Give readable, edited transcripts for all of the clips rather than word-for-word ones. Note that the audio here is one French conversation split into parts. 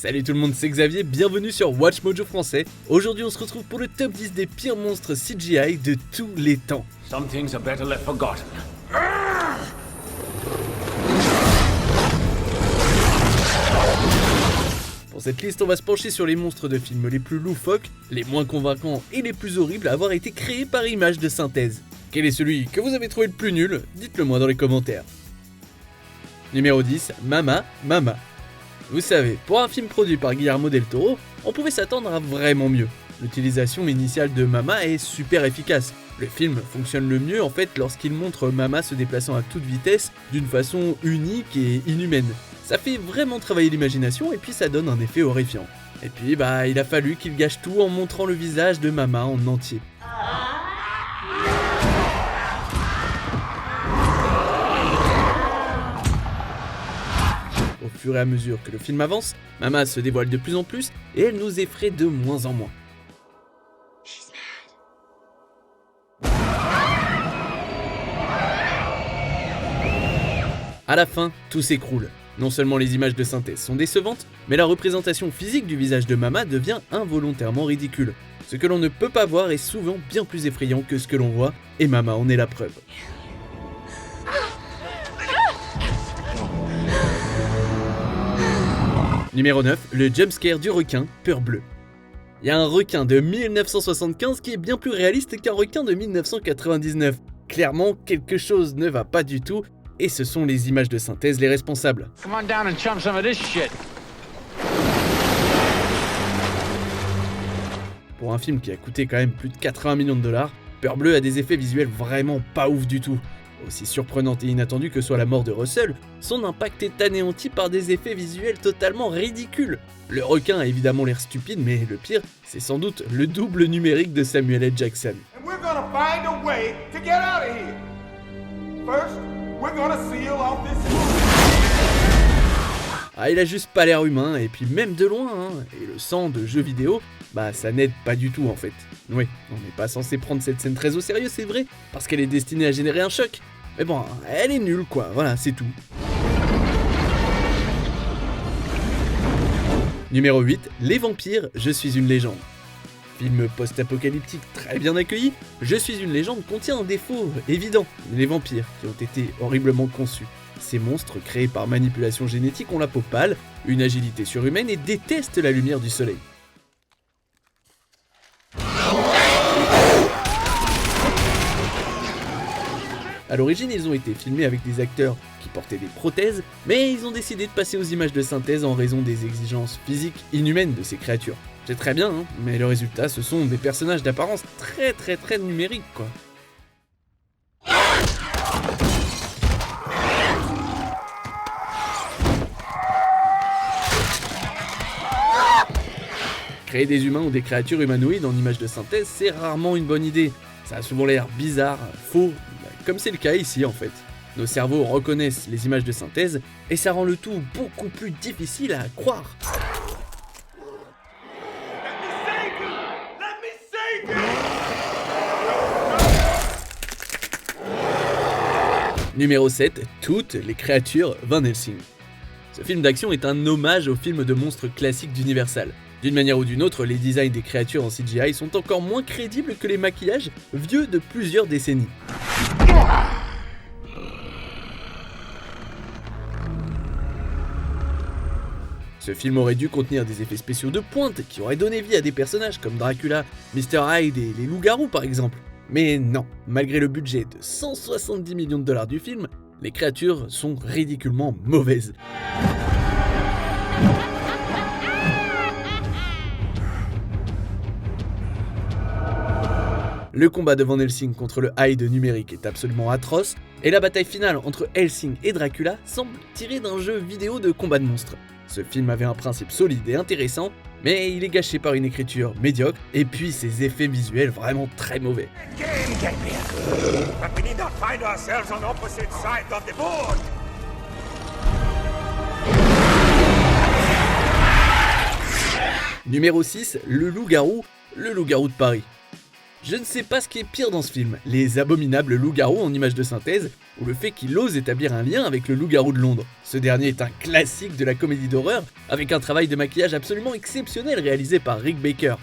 Salut tout le monde, c'est Xavier, bienvenue sur Watch Mojo français. Aujourd'hui on se retrouve pour le top 10 des pires monstres CGI de tous les temps. Some things are better left forgotten. Pour cette liste, on va se pencher sur les monstres de films les plus loufoques, les moins convaincants et les plus horribles à avoir été créés par image de synthèse. Quel est celui que vous avez trouvé le plus nul? Dites-le moi dans les commentaires. Numéro 10, Mama. Vous savez, pour un film produit par Guillermo del Toro, on pouvait s'attendre à vraiment mieux. L'utilisation initiale de Mama est super efficace. Le film fonctionne le mieux en fait lorsqu'il montre Mama se déplaçant à toute vitesse d'une façon unique et inhumaine. Ça fait vraiment travailler l'imagination et puis ça donne un effet horrifiant. Et puis il a fallu qu'il gâche tout en montrant le visage de Mama en entier. Au fur et à mesure que le film avance, Mama se dévoile de plus en plus et elle nous effraie de moins en moins. À la fin, tout s'écroule. Non seulement les images de synthèse sont décevantes, mais la représentation physique du visage de Mama devient involontairement ridicule. Ce que l'on ne peut pas voir est souvent bien plus effrayant que ce que l'on voit, et Mama en est la preuve. Numéro 9, le jumpscare du requin Peur Bleue. Il y a un requin de 1975 qui est bien plus réaliste qu'un requin de 1999. Clairement, quelque chose ne va pas du tout, et ce sont les images de synthèse les responsables. Come on down and chum some of this shit. Pour un film qui a coûté quand même plus de 80 millions de dollars, Peur Bleue a des effets visuels vraiment pas ouf du tout. Aussi surprenante et inattendue que soit la mort de Russell, son impact est anéanti par des effets visuels totalement ridicules. Le requin a évidemment l'air stupide, mais le pire, c'est sans doute le double numérique de Samuel L. Jackson. Il a juste pas l'air humain, et puis même de loin, et le sang de jeux vidéo, ça n'aide pas du tout en fait. Oui, on n'est pas censé prendre cette scène très au sérieux, c'est vrai, parce qu'elle est destinée à générer un choc. Mais bon, elle est nulle quoi, voilà, c'est tout. Numéro 8, Les Vampires, Je suis une légende. Film post-apocalyptique très bien accueilli, Je suis une légende contient un défaut évident, les vampires, qui ont été horriblement conçus. Ces monstres créés par manipulation génétique ont la peau pâle, une agilité surhumaine et détestent la lumière du soleil. A l'origine, ils ont été filmés avec des acteurs qui portaient des prothèses, mais ils ont décidé de passer aux images de synthèse en raison des exigences physiques inhumaines de ces créatures. C'est très bien, mais le résultat, ce sont des personnages d'apparence très numériques, quoi. Créer des humains ou des créatures humanoïdes en images de synthèse, c'est rarement une bonne idée. Ça a souvent l'air bizarre, faux, comme c'est le cas ici en fait. Nos cerveaux reconnaissent les images de synthèse et ça rend le tout beaucoup plus difficile à croire. Numéro 7, Toutes les créatures Van Helsing. Ce film d'action est un hommage au film de monstres classique d'Universal. D'une manière ou d'une autre, les designs des créatures en CGI sont encore moins crédibles que les maquillages vieux de plusieurs décennies. Ce film aurait dû contenir des effets spéciaux de pointe qui auraient donné vie à des personnages comme Dracula, Mr. Hyde et les loups-garous par exemple. Mais non, malgré le budget de 170 millions de dollars du film, les créatures sont ridiculement mauvaises. Le combat de Van Helsing contre le Hyde numérique est absolument atroce, et la bataille finale entre Helsing et Dracula semble tirée d'un jeu vidéo de combat de monstres. Ce film avait un principe solide et intéressant, mais il est gâché par une écriture médiocre, et puis ses effets visuels vraiment très mauvais. Numéro 6, le loup-garou de Paris. Je ne sais pas ce qui est pire dans ce film, les abominables loups-garous en images de synthèse, ou le fait qu'il ose établir un lien avec le loup-garou de Londres. Ce dernier est un classique de la comédie d'horreur, avec un travail de maquillage absolument exceptionnel réalisé par Rick Baker.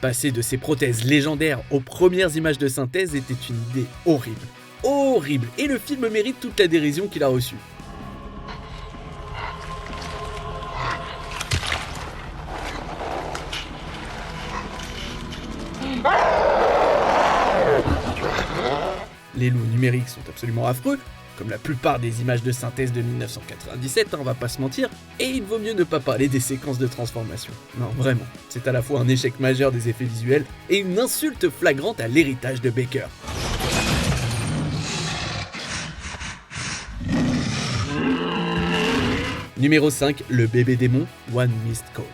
Passer de ces prothèses légendaires aux premières images de synthèse était une idée horrible. Horrible, et le film mérite toute la dérision qu'il a reçue. Les loups numériques sont absolument affreux, comme la plupart des images de synthèse de 1997, on va pas se mentir, et il vaut mieux ne pas parler des séquences de transformation. Non, vraiment, c'est à la fois un échec majeur des effets visuels et une insulte flagrante à l'héritage de Baker. Numéro 5, le bébé démon, One Missed Call.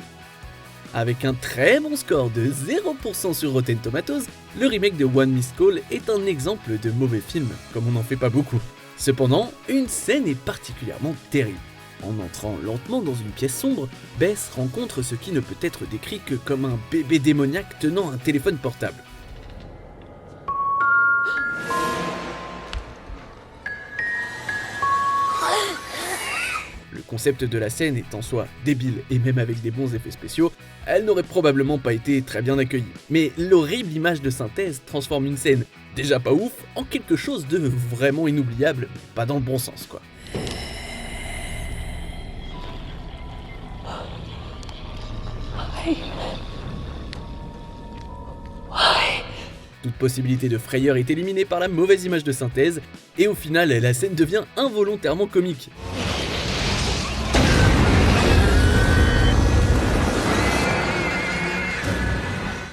Avec un très bon score de 0% sur Rotten Tomatoes, le remake de One Missed Call est un exemple de mauvais film, comme on n'en fait pas beaucoup. Cependant, une scène est particulièrement terrible. En entrant lentement dans une pièce sombre, Bess rencontre ce qui ne peut être décrit que comme un bébé démoniaque tenant un téléphone portable. Le concept de la scène est en soi débile et même avec des bons effets spéciaux, elle n'aurait probablement pas été très bien accueillie. Mais l'horrible image de synthèse transforme une scène déjà pas ouf en quelque chose de vraiment inoubliable, pas dans le bon sens quoi. Toute possibilité de frayeur est éliminée par la mauvaise image de synthèse, et au final la scène devient involontairement comique.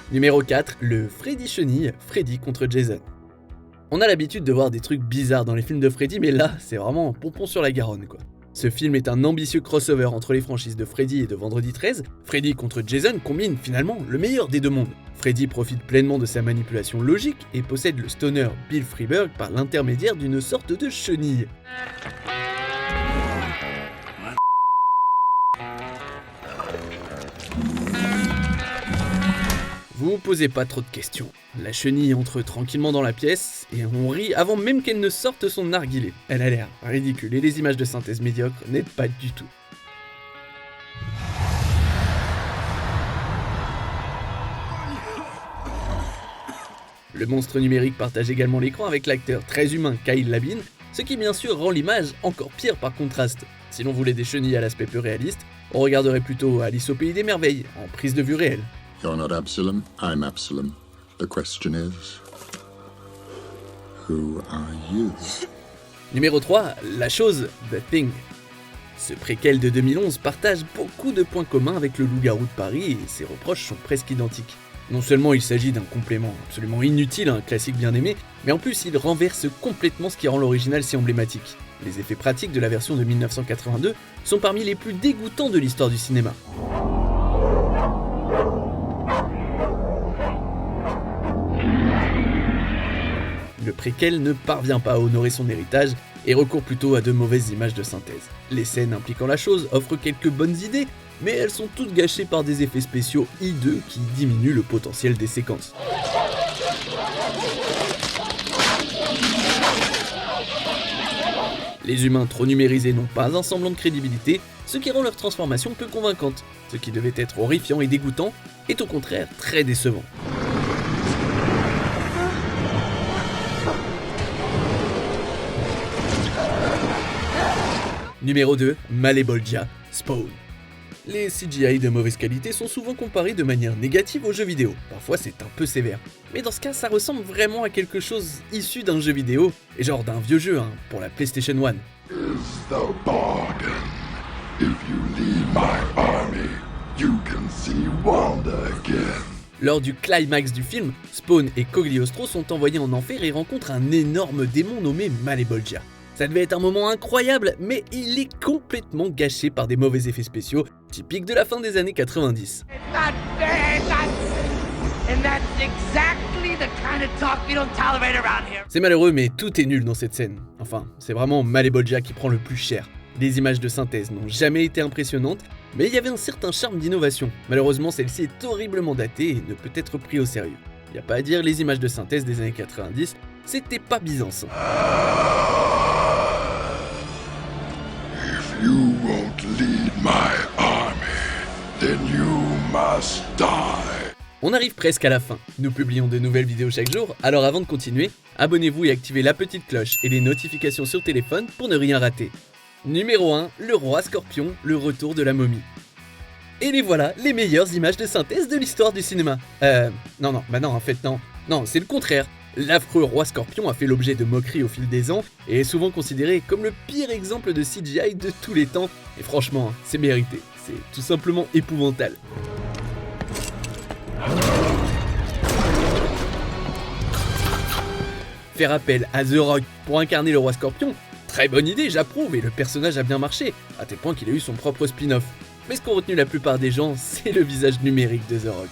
Numéro 4, le Freddy Chenille, Freddy contre Jason. On a l'habitude de voir des trucs bizarres dans les films de Freddy, mais là, c'est vraiment un pompon sur la Garonne quoi. Ce film est un ambitieux crossover entre les franchises de Freddy et de Vendredi 13. Freddy contre Jason combine finalement le meilleur des deux mondes. Freddy profite pleinement de sa manipulation logique et possède le stoner Bill Freeberg par l'intermédiaire d'une sorte de chenille. Vous vous posez pas trop de questions. La chenille entre tranquillement dans la pièce et on rit avant même qu'elle ne sorte son narguilé. Elle a l'air ridicule et les images de synthèse médiocres n'aident pas du tout. Le monstre numérique partage également l'écran avec l'acteur très humain Kyle Labine, ce qui bien sûr rend l'image encore pire par contraste. Si l'on voulait des chenilles à l'aspect peu réaliste, on regarderait plutôt Alice au pays des merveilles, en prise de vue réelle. You're not Absalom, I'm Absalom. The question is, who are you? Numéro 3, la chose, The Thing. Ce préquel de 2011 partage beaucoup de points communs avec le loup-garou de Paris et ses reproches sont presque identiques. Non seulement il s'agit d'un complément absolument inutile à un classique bien aimé, mais en plus il renverse complètement ce qui rend l'original si emblématique. Les effets pratiques de la version de 1982 sont parmi les plus dégoûtants de l'histoire du cinéma. Le préquel ne parvient pas à honorer son héritage et recourt plutôt à de mauvaises images de synthèse. Les scènes impliquant la chose offrent quelques bonnes idées, mais elles sont toutes gâchées par des effets spéciaux hideux qui diminuent le potentiel des séquences. Les humains trop numérisés n'ont pas un semblant de crédibilité, ce qui rend leur transformation peu convaincante. Ce qui devait être horrifiant et dégoûtant est au contraire très décevant. Numéro 2, Malebolgia, Spawn. Les CGI de mauvaise qualité sont souvent comparés de manière négative aux jeux vidéo, parfois c'est un peu sévère. Mais dans ce cas, ça ressemble vraiment à quelque chose issu d'un jeu vidéo, et genre d'un vieux jeu, pour la PlayStation 1. Is the bargain. If you leave my army, you can see Wanda again. Lors du climax du film, Spawn et Cogliostro sont envoyés en enfer et rencontrent un énorme démon nommé Malebolgia. Ça devait être un moment incroyable, mais il est complètement gâché par des mauvais effets spéciaux, typiques de la fin des années 90. And that's exactly C'est malheureux, mais tout est nul dans cette scène. Enfin, c'est vraiment Malebolgia qui prend le plus cher. Les images de synthèse n'ont jamais été impressionnantes, mais il y avait un certain charme d'innovation. Malheureusement, celle-ci est horriblement datée et ne peut être prise au sérieux. Y a pas à dire, les images de synthèse des années 90, c'était pas byzantin. If you won't lead my army, then you must die. On arrive presque à la fin. Nous publions de nouvelles vidéos chaque jour, alors avant de continuer, abonnez-vous et activez la petite cloche et les notifications sur téléphone pour ne rien rater. Numéro 1, le roi scorpion, le retour de la momie. Et les voilà, les meilleures images de synthèse de l'histoire du cinéma. Non, en fait non. Non, c'est le contraire. L'affreux roi scorpion a fait l'objet de moqueries au fil des ans et est souvent considéré comme le pire exemple de CGI de tous les temps. Et franchement, c'est mérité. C'est tout simplement épouvantable. Faire appel à The Rock pour incarner le roi scorpion, très bonne idée, j'approuve, et le personnage a bien marché, à tel point qu'il a eu son propre spin-off. Mais ce qu'ont retenu la plupart des gens, c'est le visage numérique de The Rock.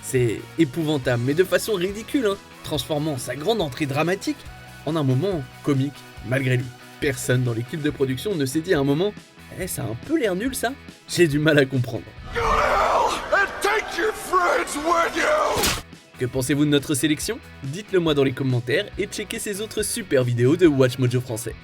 C'est épouvantable, mais de façon ridicule, transformant sa grande entrée dramatique en un moment comique, malgré lui. Personne dans l'équipe de production ne s'est dit à un moment « ça a un peu l'air nul ça ?» J'ai du mal à comprendre. Que pensez-vous de notre sélection ? Dites-le moi dans les commentaires et checkez ces autres super vidéos de Watch Mojo français.